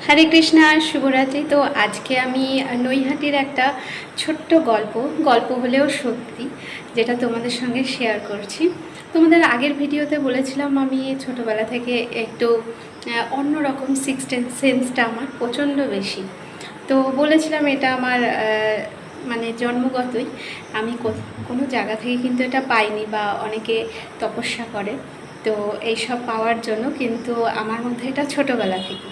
হরে কৃষ্ণা, শুভরাত্রি। তো আজকে আমি নৈহাটির একটা ছোট্ট গল্প হলেও সত্যি, যেটা তোমাদের সঙ্গে শেয়ার করছি। তোমাদের আগের ভিডিওতে বলেছিলাম আমি ছোটোবেলা থেকে একটু অন্যরকম সিক্সথ সেন্সটা আমার প্রচণ্ড বেশি। তো বলেছিলাম এটা আমার মানে জন্মগতই, আমি কোনো জায়গা থেকে কিন্তু এটা পাইনি, বা অনেকে তপস্যা করে তো এইসব পাওয়ার জন্য, কিন্তু আমার মধ্যে এটা ছোটোবেলা থেকে।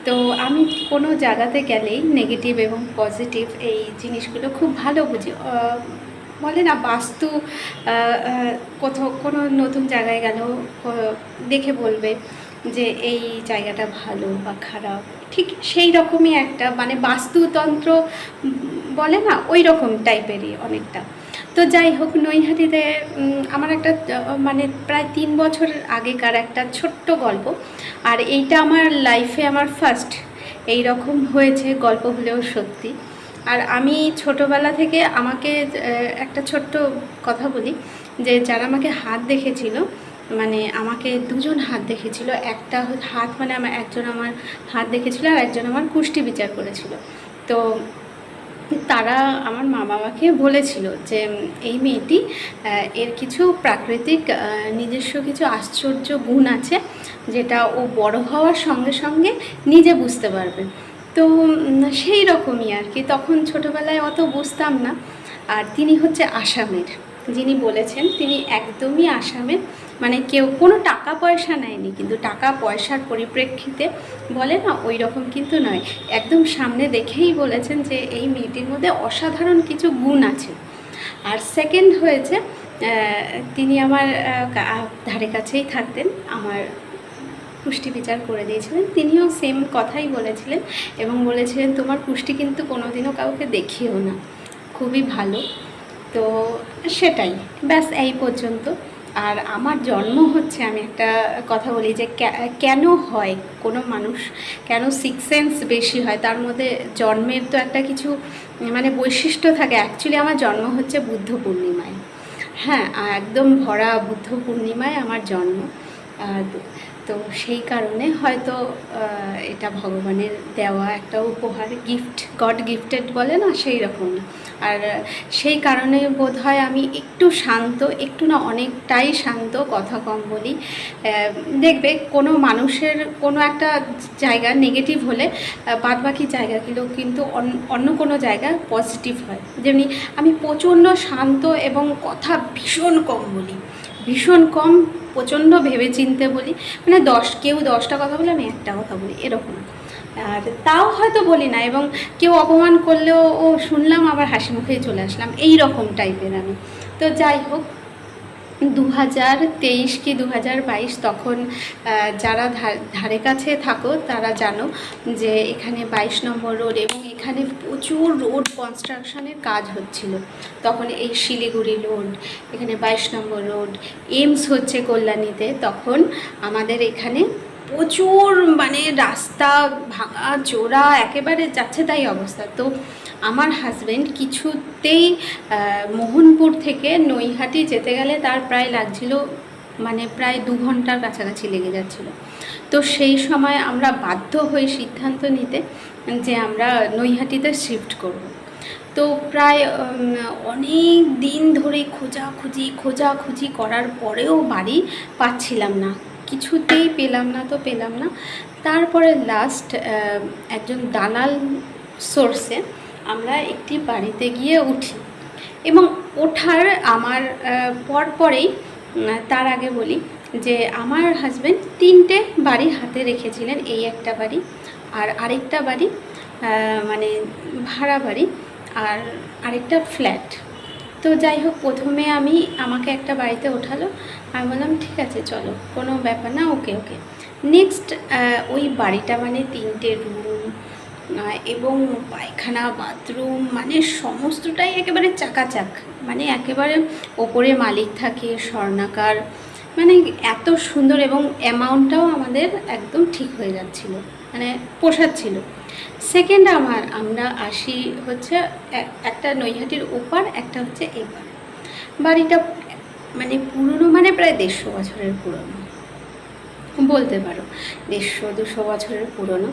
তো আমি কোনো জায়গাতে গেলেই নেগেটিভ এবং পজিটিভ এই জিনিসগুলো খুব ভালো বুঝি। বলে না বাস্তু, কোথাও কোনো নতুন জায়গায় গেলেও দেখে বলবে যে এই জায়গাটা ভালো বা খারাপ, ঠিক সেই রকমই একটা মানে বাস্তুতন্ত্র বলে না, ওই রকম টাইপেরই অনেকটা। তো যাই হোক, নৈহাটিতে আমার একটা মানে প্রায় 3 বছর আগেকার একটা ছোট্ট গল্প। আর এইটা আমার লাইফে আমার ফার্স্ট এই রকম হয়েছে গল্প হলেও সত্যি। আর আমি ছোটোবেলা থেকে আমাকে একটা ছোট্ট কথা বলি, যে যারা আমাকে হাত দেখেছিল, মানে আমাকে দুজন হাত দেখেছিল। একটা হাত মানে একজন আমার হাত দেখেছিল, আর একজন আমার কুষ্টি বিচার করেছিল। তো তারা আমার মা বাবাকে বলেছিল যে এই মেয়েটি এর কিছু প্রাকৃতিক নিজস্ব কিছু আশ্চর্য গুণ আছে, যেটা ও বড় হওয়ার সঙ্গে সঙ্গে নিজে বুঝতে পারবে। তো সেই রকমই আর কি, তখন ছোটোবেলায় অত বুঝতাম না। আর তিনি হচ্ছে আসামের, যিনি বলেছেন তিনি একদমই আসামের, মানে কেউ কোনো টাকা পয়সা নেয়নি, কিন্তু টাকা পয়সার পরিপ্রেক্ষিতে বলে না ওই রকম কিন্তু নয়, একদম সামনে দেখেই বলেছেন যে এই মেয়েটির মধ্যে অসাধারণ কিছু গুণ আছে। আর সেকেন্ড হয়েছে, তিনি আমার ধারে কাছেই থাকতেন, আমার কুষ্টি বিচার করে দিয়েছিলেন। তিনিও সেম কথাই বলেছিলেন, এবং বলেছিলেন তোমার কুষ্টি কিন্তু কোনোদিনও কাউকে দেখিও না, খুবই ভালো। তো সেটাই, ব্যাস এই পর্যন্ত। আর আমার জন্ম হচ্ছে, আমি একটা কথা বলি যে কেন হয় কোনো মানুষ, কেন সিক্স সেন্স বেশি হয়, তার মধ্যে জন্মের তো একটা কিছু মানে বৈশিষ্ট্য থাকে। অ্যাকচুয়ালি আমার জন্ম হচ্ছে বুদ্ধ পূর্ণিমায়, হ্যাঁ, একদম ভরা বুদ্ধ পূর্ণিমায় আমার জন্ম। তো সেই কারণে হয়তো এটা ভগবানের দেওয়া একটা উপহার, গিফট, গড গিফটেড বলে না, সেই রকম। আর সেই কারণে বোধ হয় আমি একটু শান্ত, একটু না অনেকটাই শান্ত, কথা কম বলি। দেখবে কোনো মানুষের কোনো একটা জায়গা নেগেটিভ হলে বাদবাকি জায়গাগুলো কিন্তু অন্য কোনো জায়গায় পজিটিভ হয়। যেমনি আমি প্রচণ্ড শান্ত এবং কথা ভীষণ কম বলি, ভীষণ কম, প্রচণ্ড ভেবে চিনতে বলি। মানে কেউ 10টা কথা বলে আমি একটা কথা বলি, এরকম। আর তাও হয়তো বলি না, এবং কেউ অপমান করলেও ও শুনলাম আবার হাসি মুখেই চলে আসলাম, এই রকম টাইপের আমি। তো যাই হোক, 2023 কি 2022, তখন যারা ধারে কাছে থাকো তারা জানো যে এখানে 22 নম্বর রোড, এবং এখানে প্রচুর রোড কনস্ট্রাকশনের কাজ হচ্ছিল তখন। এই শিলিগুড়ি রোড, এখানে 22 নম্বর রোড, এইমস হচ্ছে কল্যাণীতে। তখন আমাদের এখানে প্রচুর মানে রাস্তা ভাঙা চোরা, একেবারে যাচ্ছে তাই অবস্থা। তো আমার হাজব্যান্ড কিছুতেই মোহনপুর থেকে নৈহাটি যেতে গেলে তার প্রায় লাগছিল, মানে প্রায় 2 ঘন্টার কাছাকাছি লেগে যাচ্ছিল। তো সেই সময় আমরা বাধ্য হই সিদ্ধান্ত নিতে যে আমরা নৈহাটিতে শিফট করব। তো প্রায় অনেক দিন ধরে খোঁজাখুঁজি করার পরেও বাড়ি পাচ্ছিলাম না, কিছুতেই পেলাম না। তারপরে লাস্ট একজন দালাল সোর্সে আমরা একটি বাড়িতে গিয়ে উঠি, এবং ওঠার আমার পরেই, তার আগে বলি যে আমার হাজব্যান্ড 3টে বাড়ি হাতে রেখেছিলেন। এই একটা বাড়ি, আর আরেকটা বাড়ি মানে ভাড়া বাড়ি, আর আরেকটা ফ্ল্যাট। তো যাই হোক, প্রথমে আমাকে একটা বাড়িতে ওঠালো, আমি বললাম ঠিক আছে চলো, কোনো ব্যাপার না, ওকে। নেক্সট ওই বাড়িটা মানে 3টে রুম, এবং পায়খানা, বাথরুম, মানে সমস্তটাই একেবারে চাকাচাক, মানে একেবারে ওপরে মালিক থাকে, স্বর্ণাকার, মানে এত সুন্দর, এবং অ্যামাউন্টটাও আমাদের একদম ঠিক হয়ে যাচ্ছিলো, মানে পোষাচ্ছিল। সেকেন্ড আমরা আসি হচ্ছে একটা নৈহাটির ওপার, একটা হচ্ছে এপার। বাড়িটা মানে পুরনো, মানে প্রায় 150 বছরের পুরনো বলতে পারো, 150-200 বছরের পুরনো।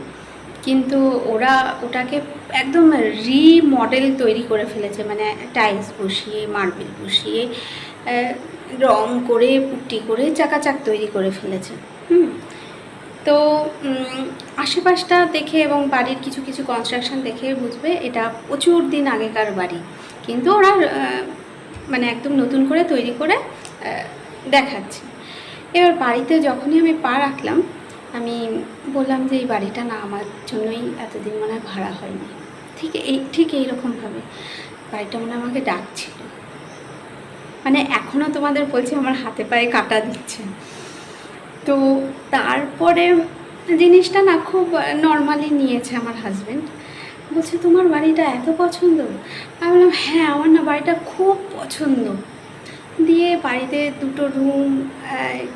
কিন্তু ওরা ওটাকে একদম রিমডেল তৈরি করে ফেলেছে, মানে টাইলস বসিয়ে, মার্বেল বসিয়ে, রং করে, পুট্টি করে, চাকাচাক তৈরি করে ফেলেছে। তো আশেপাশটা দেখে এবং বাড়ির কিছু কিছু কনস্ট্রাকশন দেখে বুঝবে এটা প্রচুর দিন আগেকার বাড়ি, কিন্তু ওরা মানে একদম নতুন করে তৈরি করে দেখাচ্ছে। এবার বাড়িতে যখনই আমি পা রাখলাম, আমি বললাম যে এই বাড়িটা না আমার জন্যই এতদিন মনে হয় ভাড়া হয়নি। ঠিক এইরকমভাবে বাড়িটা মনে আমাকে ডাকছিল, মানে এখনও তোমাদের বলছি আমার হাতে পায়ে কাটা দিচ্ছে। তো তারপরে জিনিসটা না খুব নর্মালি নিয়েছে আমার হাজব্যান্ড। বলছে তোমার বাড়িটা এত পছন্দ? আমি বললাম হ্যাঁ, আমার না বাড়িটা খুব পছন্দ। দিয়ে বাড়িতে 2টো রুম,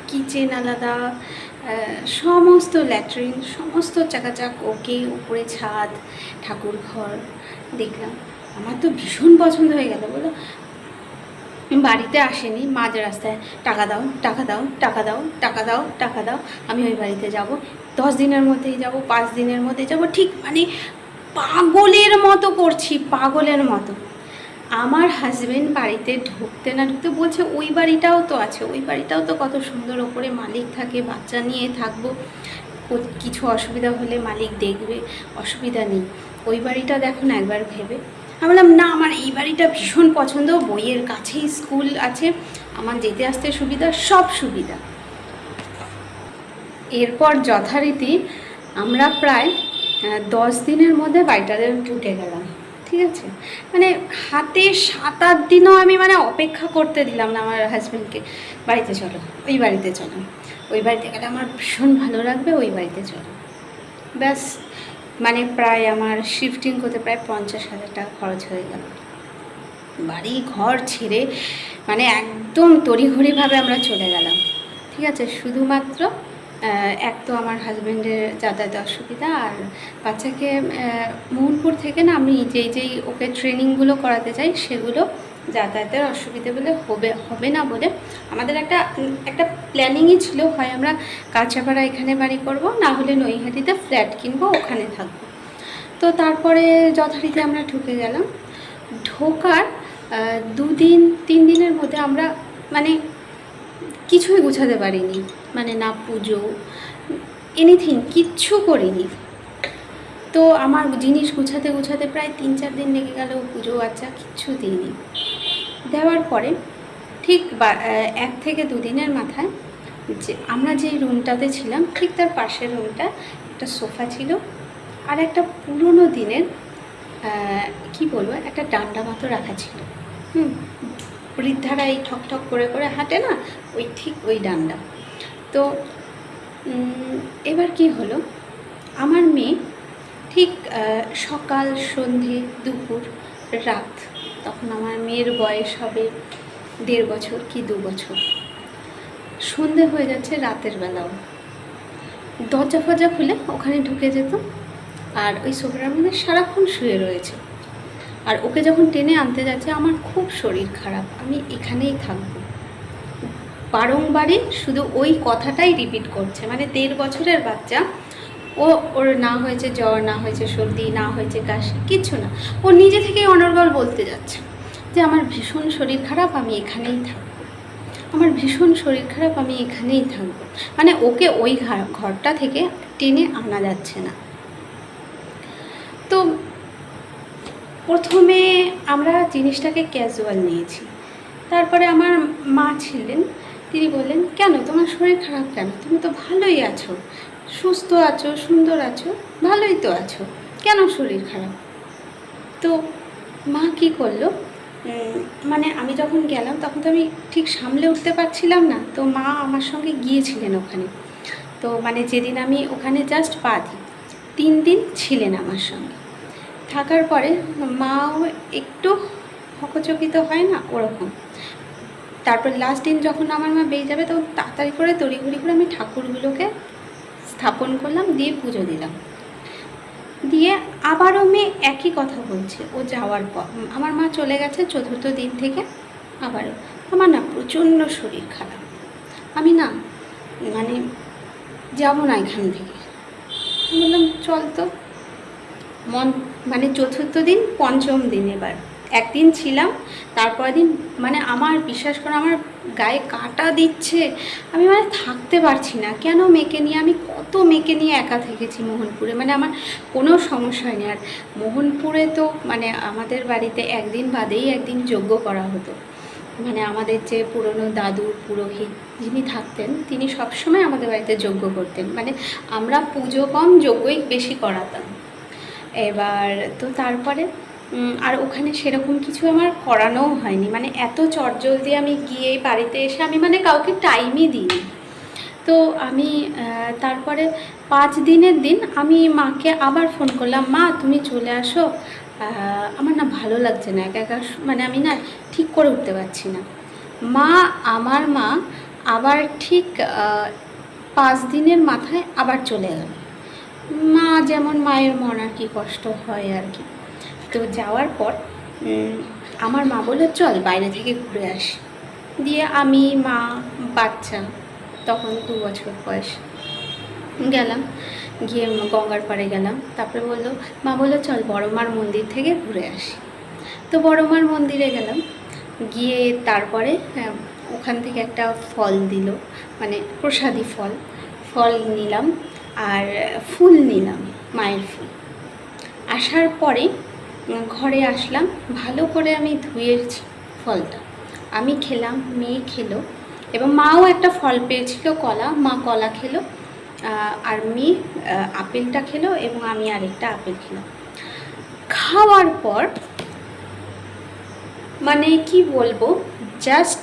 কিচেন আলাদা, সমস্ত ল্যাট্রিন, সমস্ত চাকাচাক ওকে, উপরে ছাদ, ঠাকুর ঘর দেখলাম। আমার তো ভীষণ পছন্দ হয়ে গেল। বলো বাড়িতে আসেনি, মাঝ রাস্তায় টাকা দাও, টাকা দাও, টাকা দাও, টাকা দাও, টাকা দাও, আমি ওই বাড়িতে যাব, 10 দিনের মধ্যেই যাব, 5 দিনের মধ্যে যাব, ঠিক মানে পাগলের মতো করছি, পাগলের মতো। আমার হাজব্যান্ড বাড়িতে ঢুকতে না ঢুকতে বলছে ওই বাড়িটাও তো আছে, ওই বাড়িটাও তো কত সুন্দর, ওপরে মালিক থাকে, বাচ্চা নিয়ে থাকবো, কিছু অসুবিধা হলে মালিক দেখবে, অসুবিধা নেই, ওই বাড়িটা দেখো না একবার ভেবে। আমি বললাম না, আমার এই বাড়িটা ভীষণ পছন্দ, বইয়ের কাছেই স্কুল আছে, আমার যেতে আসতে সুবিধা, সব সুবিধা। এরপর যথারীতি আমরা প্রায় 10 দিনের মধ্যে বাড়িটাতে ঢুকে গেলাম। ঠিক আছে, মানে হাতে 7-8 দিনও আমি মানে অপেক্ষা করতে দিলাম না আমার হাজব্যান্ডকে, বাড়িতে চলো, ওই বাড়িতে চলো, ওই বাড়িতে গেলে আমার ভীষণ ভালো লাগবে, ওই বাড়িতে চলো। ব্যাস, মানে প্রায় আমার শিফটিং করতে প্রায় 50,000 টাকা খরচ হয়ে গেল। বাড়ি ঘর ছেড়ে মানে একদম তড়িঘড়িভাবে আমরা চলে গেলাম। ঠিক আছে, শুধুমাত্র এক তো আমার হাজব্যান্ডের যাতায়াতে অসুবিধা, আর বাচ্চাকে মোহনপুর থেকে না আমি যেই ওকে ট্রেনিংগুলো করাতে চাই সেগুলো যাতায়াতের অসুবিধে বলে হবে না বলে আমাদের একটা প্ল্যানিংই ছিল, হয় আমরা কাঁচাপাড়া এখানে বাড়ি করব, না হলে নৈহাটিতে ফ্ল্যাট কিনবো, ওখানে থাকবো। তো তারপরে যথারীতি আমরা ঢুকে গেলাম। ঢোকার 2-3 দিনের মধ্যে আমরা মানে কিছুই গুছাতে পারিনি, মানে না পুজো, এনিথিং, কিচ্ছু করিনি। তো আমার জিনিস গুছাতে গুছাতে প্রায় 3-4 দিন লেগে গেল, পুজো আচ্ছা কিচ্ছু দিইনি। দেওয়ার পরে ঠিক 1 থেকে 2 দিনের মাথায় যে আমরা যে রুমটাতে ছিলাম ঠিক তার পাশের রুমটা একটা সোফা ছিল, আর একটা পুরনো দিনের কি বলবো, একটা ডান্ডা মতো রাখা ছিল। বৃদ্ধারা এই ঠক ঠক করে করে হাঁটে না, ঠিক ওই ডান্ডা। তো এবার কি হলো, আমার মেয়ে ঠিক সকাল, সন্ধে, দুপুর, রাত, তখন আমার মেয়ের বয়স হবে 1.5 বছর কি 2 বছর, সন্ধে হয়ে যাচ্ছে, রাতের বেলাও দরজা ফরজা খুলে ওখানে ঢুকে যেত, আর ওই সোফার মধ্যে সারাক্ষণ শুয়ে রয়েছে। আর ওকে যখন টেনে আনতে যাচ্ছে, আমার খুব শরীর খারাপ, আমি এখানেই থাকবো, বারংবারই শুধু ওই কথাটাই রিপিট করছে। মানে 1.5 বছরের বাচ্চা, ওর না হয়েছে জ্বর, না হয়েছে সর্দি, না হয়েছে কাশি, কিচ্ছু না, ও নিজে থেকেই অনর্গল বলতে যাচ্ছে যে আমার ভীষণ শরীর খারাপ, আমি এখানেই থাকবো, আমার ভীষণ শরীর খারাপ, আমি এখানেই থাকবো। মানে ওকে ওই ঘরটা থেকে টেনে আনা যাচ্ছে না। তো প্রথমে আমরা জিনিসটাকে ক্যাজুয়াল নিয়েছি। তারপরে আমার মা ছিলেন, তিনি বললেন কেন তোমার শরীর খারাপ কেন, তুমি তো ভালোই আছো, সুস্থ আছো, সুন্দর আছো, ভালোই তো আছো, কেন শরীর খারাপ? তো মা কী করলো, মানে আমি যখন গেলাম তখন তো আমি ঠিক সামলে উঠতে পারছিলাম না, তো মা আমার সঙ্গে গিয়েছিলেন ওখানে। তো মানে যেদিন আমি ওখানে জাস্ট পা দিই, 3 দিন ছিলেন আমার সঙ্গে। থাকার পরে মাও একটু হকচকিত হয় না, ওরকম। তারপর লাস্ট দিন যখন আমার মা বেরিয়ে যাবে, তখন তাড়াতাড়ি করে তড়িঘড়ি করে আমি ঠাকুরগুলোকে স্থাপন করলাম, দিয়ে পুজো দিলাম। দিয়ে আবারও মেয়ে একই কথা বলছে ও যাওয়ার পর। আমার মা চলে গেছে 4র্থ দিন থেকে, আবারও আমার না প্রচণ্ড শরীর খারাপ, আমি না মানে যাব না এখান থেকে। বললাম চল তো। মানে চতুর্থ দিন, পঞ্চম দিন, এবার একদিন ছিলাম, তারপরের দিন মানে আমার বিশ্বাস করে আমার গায়ে কাঁটা দিচ্ছে, আমি মানে থাকতে পারছি না। কেন মেয়েকে নিয়ে, আমি কত মেয়েকে নিয়ে একা থেকেছি মোহনপুরে, মানে আমার কোনো সমস্যা হয়নি। আর মোহনপুরে তো মানে আমাদের বাড়িতে একদিন বাদেই একদিন যজ্ঞ করা হতো। মানে আমাদের যে পুরনো দাদুর পুরোহিত যিনি থাকতেন, তিনি সবসময় আমাদের বাড়িতে যজ্ঞ করতেন। মানে আমরা পুজো কম, যজ্ঞই বেশি করাতাম। এবার তো তারপরে আর ওখানে সেরকম কিছু আমার করানোও হয়নি। মানে এত চটজলদি আমি গিয়ে বাড়িতে এসে আমি মানে কাউকে টাইমই দিইনি। তো আমি তারপরে 5 দিনের দিন আমি মাকে আবার ফোন করলাম, মা তুমি চলে আসো, আমার না ভালো লাগছে না একা একা, মানে আমি না ঠিক করে উঠতে পারছি না। আমার মা আবার ঠিক 5 দিনের মাথায় আবার চলে গেল। মা যেমন, মায়ের মন আর কি, কষ্ট হয় আর কি। তো যাওয়ার পর আমার মা বলল চল বাইরে থেকে ঘুরে আসি। দিয়ে আমি, মা, বাচ্চা, তখন 2 বছর বয়স, গেলাম। গিয়ে গঙ্গার পাড়ে গেলাম। তারপরে মা বললো চল বড় মার মন্দির থেকে ঘুরে আসি। তো বড় মার মন্দিরে গেলাম। গিয়ে তারপরে ওখান থেকে একটা ফল দিল, মানে প্রসাদী ফল, ফল নিলাম আর ফুল নিলাম, মায়ের ফুল। আসার পরে ঘরে আসলাম, ভালো করে আমি ধুয়েছি ফলটা, আমি খেলাম, মেয়ে খেলো, এবং মাও একটা ফল পেয়েছিল, কলা, মা কলা খেলো, আর মেয়ে আপেলটা খেলো, এবং আমি আরেকটা আপেল খেলাম। খাওয়ার পর মানে কি বলবো, জাস্ট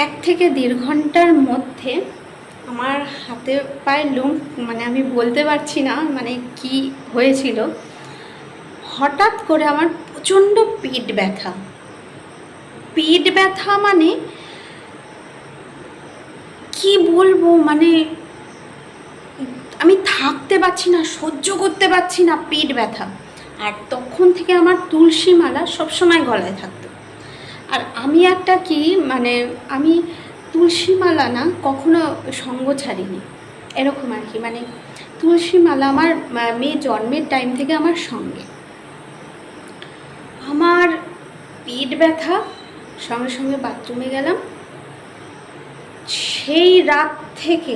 1 থেকে 1.5 ঘন্টার মধ্যে আমার হাতে পায়ে লোম, মানে আমি বলতে পারছি না মানে কি হয়েছিল। হঠাৎ করে আমার প্রচণ্ড পেট ব্যথা, পেট ব্যথা মানে কি বলবো, মানে আমি থাকতে পারছি না, সহ্য করতে পারছি না পেট ব্যথা। আর তখন থেকে আমার তুলসী মালা সবসময় গলায় থাকতো। আর আমি একটা কি, মানে আমি তুলসী মালা না কখনো সঙ্গ ছাড়িনি, এরকম আর কি। মানে তুলসী মালা আমার মেয়ে জন্মের টাইম থেকে আমার সঙ্গে। আমার পেট ব্যথা, সঙ্গে সঙ্গে বাথরুমে গেলাম। সেই রাত থেকে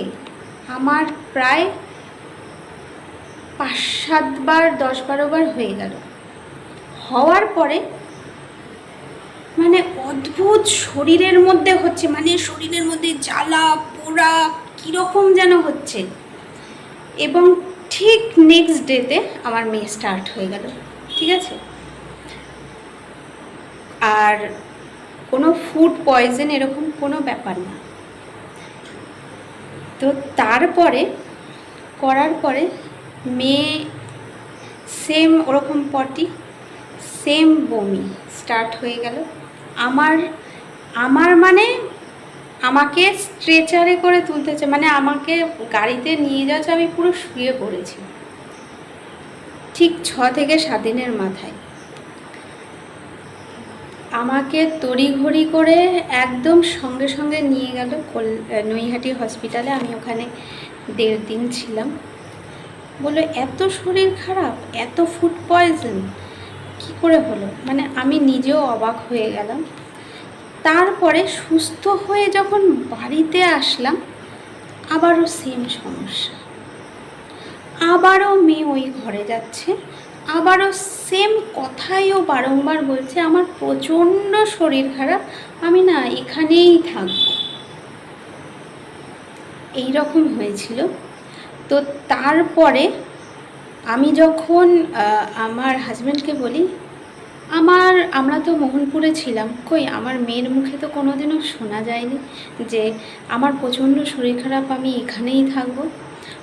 আমার প্রায় 5-7 বার, 10-12 বার হয়ে গেল। হওয়ার পরে মানে অদ্ভুত শরীরের মধ্যে হচ্ছে, মানে শরীরের মধ্যে জ্বালা পোড়া কীরকম যেন হচ্ছে। এবং ঠিক নেক্সট ডেতে আমার মেয়ে স্টার্ট হয়ে গেল, ঠিক আছে। আর কোনো ফুড পয়জন এরকম কোনো ব্যাপার না। তো তারপরে করার পরে মেয়ে সেম ওরকম পটি, সেম বমি স্টার্ট হয়ে গেল। আমার মানে আমাকে স্ট্রেচারে করে তুলতেছে, মানে আমাকে গাড়িতে নিয়ে যাচ্ছে, আমি পুরো শুয়ে পড়েছি ঠিক 6 থেকে 7 দিনের মাথায়। আমাকে তড়িঘড়ি করে একদম সঙ্গে সঙ্গে নিয়ে গেল নৈহাটি হসপিটালে। আমি ওখানে 1.5 দিন ছিলাম। বললো এত শরীর খারাপ, এত ফুড পয়জন কী করে হলো, মানে আমি নিজেও অবাক হয়ে গেলাম। তারপরে সুস্থ হয়ে যখন বাড়িতে আসলাম, আবারও সেম সমস্যা, আবারও মেয়ে ওই ঘরে যাচ্ছে, আবারও সেম কথাই ও বারংবার বলছে, আমার প্রচণ্ড শরীর খারাপ, আমি না এখানেই থাকবো, এই রকম হয়েছিল। তো তারপরে আমি যখন আমার হাজব্যান্ডকে বলি, আমরা তো মোহনপুরে ছিলাম, কই আমার মেয়ের মুখে তো কোনোদিনও শোনা যায়নি যে আমার প্রচণ্ড শরীর খারাপ, আমি এখানেই থাকবো।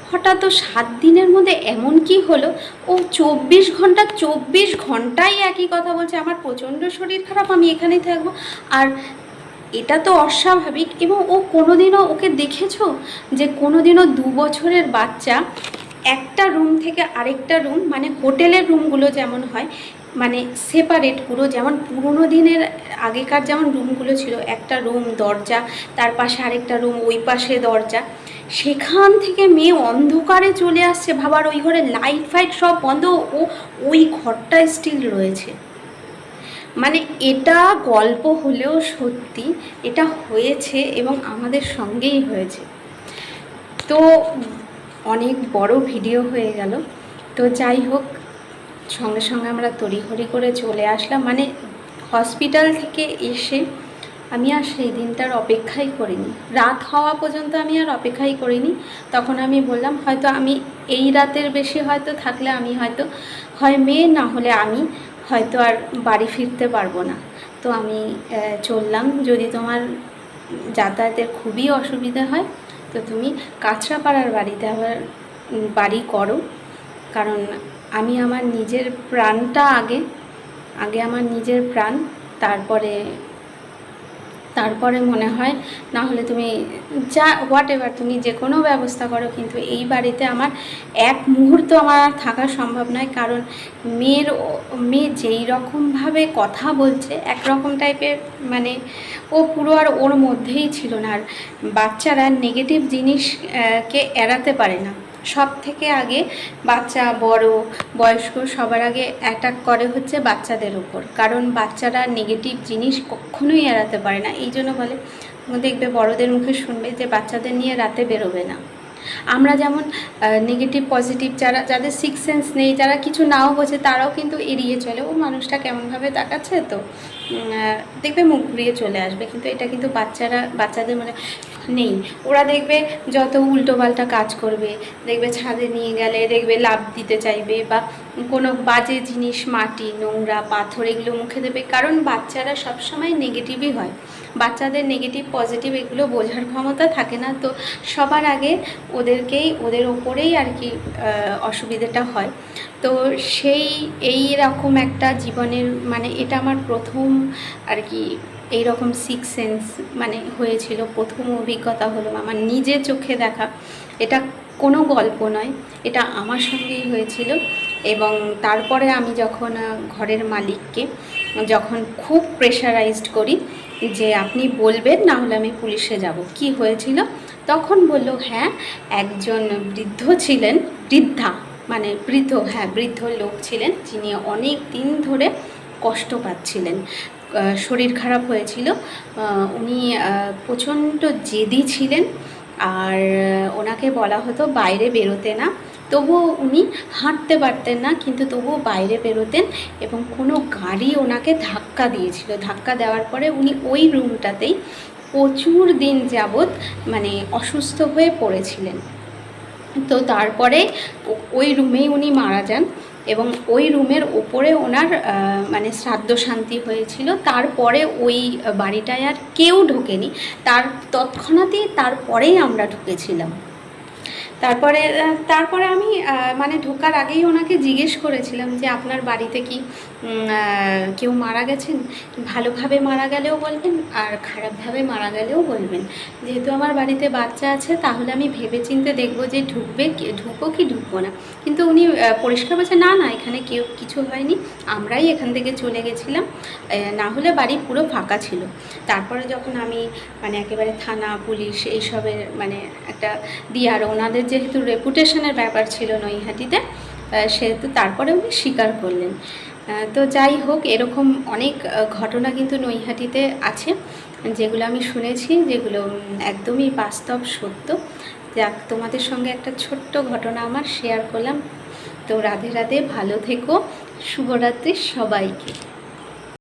হঠাৎ তো 7 দিনের মধ্যে এমন কি হলো, ও 24 ঘন্টাই একই কথা বলছে, আমার প্রচণ্ড শরীর খারাপ, আমি এখানেই থাকবো। আর এটা তো অস্বাভাবিক। এবং ও কোনোদিনও, ওকে দেখেছো যে কোনোদিনও 2 বছরের বাচ্চা একটা রুম থেকে আরেকটা রুম, মানে হোটেলের রুমগুলো যেমন হয়, মানে সেপারেট পুরো, যেমন পুরোনো দিনের আগেকার যেমন রুমগুলো ছিল, একটা রুম, দরজা, তার পাশে আরেকটা রুম, ওই পাশে দরজা, সেখান থেকে মেয়ে অন্ধকারে চলে আসছে, ভাবার ওই ঘরে লাইট ফাইট সব বন্ধ, ও ওই ঘরটা স্টিল রয়েছে। মানে এটা গল্প হলেও সত্যি, এটা হয়েছে এবং আমাদের সঙ্গেই হয়েছে। তো অনেক বড় ভিডিও হয়ে গেল। তো যাই হোক, সঙ্গে সঙ্গে আমরা তড়িঘড়ি করে চলে আসলাম। মানে হসপিটাল থেকে এসে আমি আর সেই দিনটার অপেক্ষাই করিনি, রাত হওয়া পর্যন্ত আমি আর অপেক্ষাই করিনি। তখন আমি বললাম হয়তো আমি এই রাতের বেশি হয়তো থাকলে আমি হয়তো হয় মেয়ে, না হলে আমি হয়তো আর বাড়ি ফিরতে পারবো না। তো আমি চললাম, যদি তোমার যাতায়াতের খুবই অসুবিধা হয় তো তুমি কাঁচরাপাড়ার বাড়িতে আবার বাড়ি করো, কারণ আমি আমার নিজের প্রাণটা আগে আমার নিজের প্রাণ, তারপরে মনে হয়, না হলে তুমি যা হোয়াট এভার তুমি যে কোনো ব্যবস্থা করো, কিন্তু এই বাড়িতে আমার এক মুহূর্ত আমার আর থাকা সম্ভব নয়। কারণ মেয়ে যেই রকমভাবে কথা বলছে, একরকম টাইপের, মানে ও পুরো আর ওর মধ্যেই ছিল না। আর বাচ্চারা নেগেটিভ জিনিসকে এড়াতে পারে না। সব থেকে আগে বাচ্চা, বড়, বয়স্ক সবার আগে অ্যাটাক করে হচ্ছে বাচ্চাদের উপর, কারণ বাচ্চারা নেগেটিভ জিনিস কখনোই এড়াতে পারে না। এই জন্য বলে, দেখবে বড়দের মুখে শুনবে যে বাচ্চাদের নিয়ে রাতে বেরোবে না। আমরা যেমন নেগেটিভ পজিটিভ যাদের সিক্স সেন্স নেই, যারা কিছু নাও বোঝে, তারাও কিন্তু এড়িয়ে চলে, ও মানুষটা কেমনভাবে তাকাচ্ছে, তো দেখবে মুখ ঘুরিয়ে চলে আসবে। কিন্তু এটা কিন্তু বাচ্চাদের মানে নেই। ওরা দেখবে যত উল্টোপাল্টা কাজ করবে, দেখবে ছাদে নিয়ে গেলে দেখবে লাফ দিতে চাইবে, বা কোনো বাজে জিনিস, মাটি, নোংরা, পাথর এগুলো মুখে দেবে, কারণ বাচ্চারা সবসময় নেগেটিভই হয়। বাচ্চাদের নেগেটিভ পজিটিভ এগুলো বোঝার ক্ষমতা থাকে না। তো সবার আগে ওদের ওপরেই আর কি অসুবিধাটা হয়। তো এই রকম একটা জীবনের, মানে এটা আমার প্রথম আর কি এই রকম সিক্স সেন্স মানে হয়েছিল, প্রথম অভিজ্ঞতা হলো আমার নিজে চোখে দেখা। এটা কোনো গল্প নয়, এটা আমার সঙ্গেই হয়েছিল। এবং তারপরে আমি যখন ঘরের মালিককে যখন খুব প্রেশারাইজড করি যে আপনি বলবেন, না হলে আমি পুলিশে যাব, কি হয়েছিল, তখন বলল হ্যাঁ, একজন বৃদ্ধ লোক ছিলেন, যিনি অনেক দিন ধরে কষ্ট পাচ্ছিলেন, শরীর খারাপ হয়েছিল, উনি প্রচণ্ড জেদি ছিলেন, আর ওনাকে বলা হতো বাইরে বেরোতে না। তবুও উনি হাঁটতে পারতেন না, কিন্তু তবুও বাইরে বেরোতেন, এবং কোনো গাড়ি ওনাকে ধাক্কা দিয়েছিল। ধাক্কা দেওয়ার পরে উনি ওই রুমটাতেই প্রচুর দিন যাবৎ মানে অসুস্থ হয়ে পড়েছিলেন। তো তারপরে ওই রুমেই উনি মারা যান, এবং ওই রুমের ওপরে ওনার মানে শ্রাদ্ধ শান্তি হয়েছিল। তারপরে ওই বাড়িটায় আর কেউ ঢোকেনি, তৎক্ষণাৎই তারপরেই আমরা ঢুকেছিলাম। তারপরে আমি মানে ঢোকার আগেই ওনাকে জিজ্ঞেস করেছিলাম যে আপনার বাড়িতে কি কেউ মারা গেছেন, ভালোভাবে মারা গেলেও বলবেন আর খারাপভাবে মারা গেলেও বলবেন। যেহেতু আমার বাড়িতে বাচ্চা আছে, তাহলে আমি ভেবেচিন্তে দেখবো যে ঢুকবো কি ঢুকবো না। কিন্তু উনি পরিষ্কার বলছে না, এখানে কেউ কিছু হয়নি, আমরাই এখান থেকে চলে গেছিলাম, না হলে বাড়ি পুরো ফাঁকা ছিল। তারপরে যখন আমি মানে একেবারে থানা, পুলিশ এইসবের মানে একটা আর ওনাদের যেহেতু রেপুটেশনের ব্যাপার ছিল নৈহাটিতে, সেহেতু তারপরে উনি স্বীকার করলেন। তো যাই হোক, এরকম অনেক ঘটনা কিন্তু নৈহাটিতে আছে, যেগুলো আমি শুনেছি, যেগুলো একদমই বাস্তব সত্য। যাক, তোমাদের সঙ্গে একটা ছোট্ট ঘটনা আমার শেয়ার করলাম। তো রাধে রাধে, ভালো থেকো, শুভরাত্রি সবাইকে।